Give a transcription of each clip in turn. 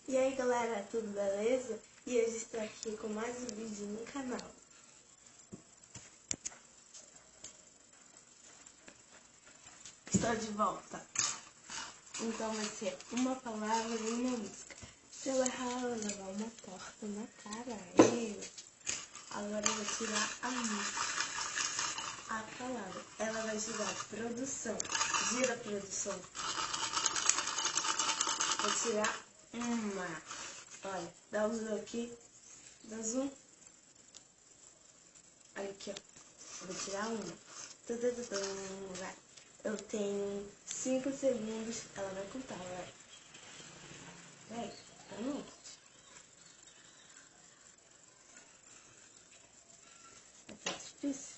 E aí galera, tudo beleza? E hoje estou aqui com mais um vídeo no canal. Estou de volta. Então vai ser uma palavra e uma música. Se eu errar, eu vou levar uma torta na cara. Agora eu vou tirar a música. A palavra. Ela vai girar produção. Gira produção. Vou tirar uma. Olha, dá um zoom aqui. Dá zoom. Olha aqui, ó. Vou tirar uma. Vai. Eu tenho 5 segundos. Ela vai contar, vai. Vai, tá muito. É difícil.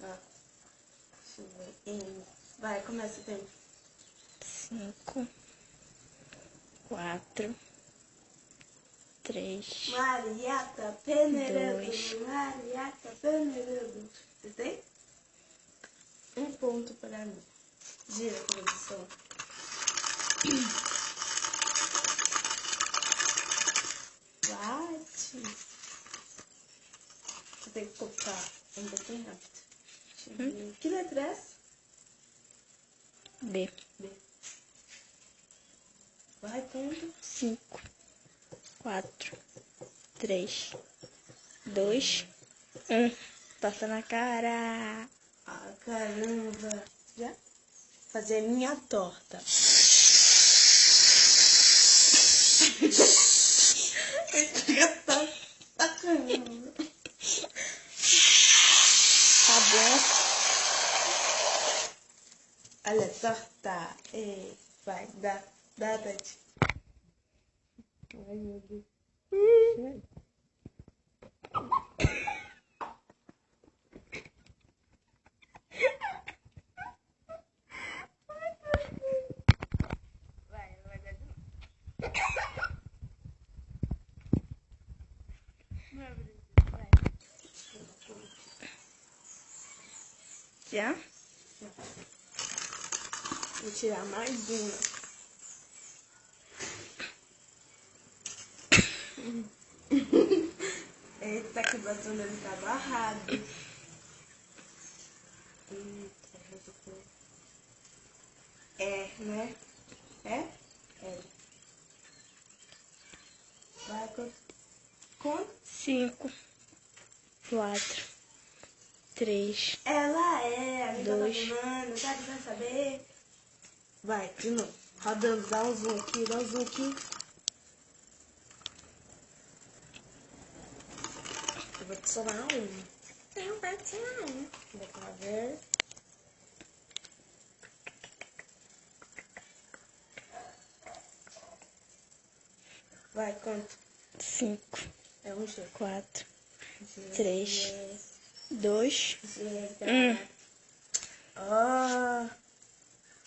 Ó. Deixa eu ver. Vai, começa o tempo. 5, 4, 3. Mariata Peneirando. 2. Mariata Peneirando. Você tem? Um ponto para mim. Gira a produção. Bate. Você tem que copiar um pouquinho rápido. Deixa eu ver. Que letra é essa? B. B. Vai, conta. 5, 4, 3, 2, 1. Torta na cara. Ah, caramba. Já? Fazer minha torta. Caramba. Tá bom? Olha, torta. Vai, dá, Tati. Ai, meu Deus. Vai dar de novo. Vai. Já? Vou tirar mais uma. Eita, que o batom dele tá barrado. Eita, é, né? É? É. Vai, conta. 5, 4, 3. Ela é, a amiga da 2. Fernanda, sabe? Vai saber? Vai, de novo. Rodando, dá um zoom aqui, dá um zoom aqui. Eu vou te somar um. Não, vai te somar um. Dá pra ver. Vai, conta. 5, É um G. 4, 3, 2, 1. Ó.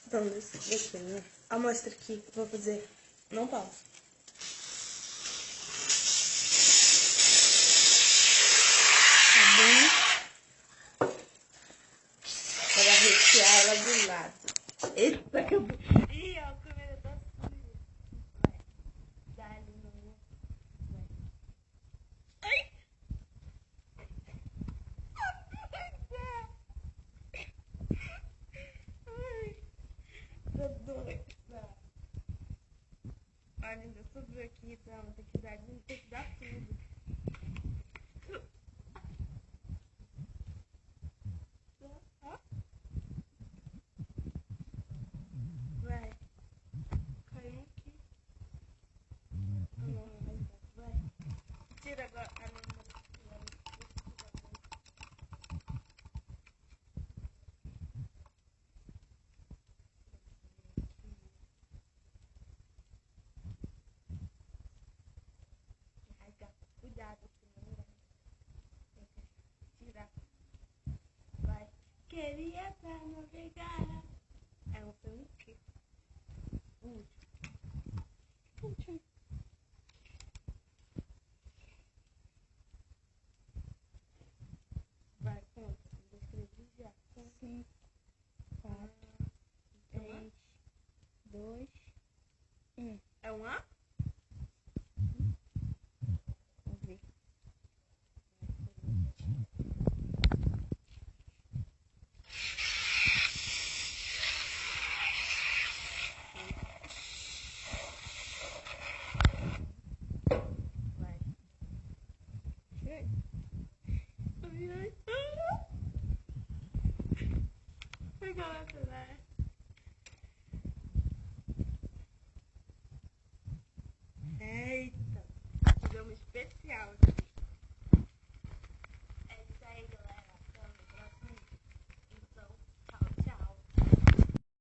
Então, deixa eu ver. Amostra aqui. Vou fazer. Não pausa. Tá bom? Para rechear ela do lado. Eita, que eu... Ih, ó, a câmera tá suja. Vai. Dá ali no... Vai. Ai! Ai, tô doida. Olha, ainda sobrou aqui, então tem que dar tudo. Ó. Vai. Caiu aqui. Não, vai. Tira agora a lembra. Ai, ai. Pegar na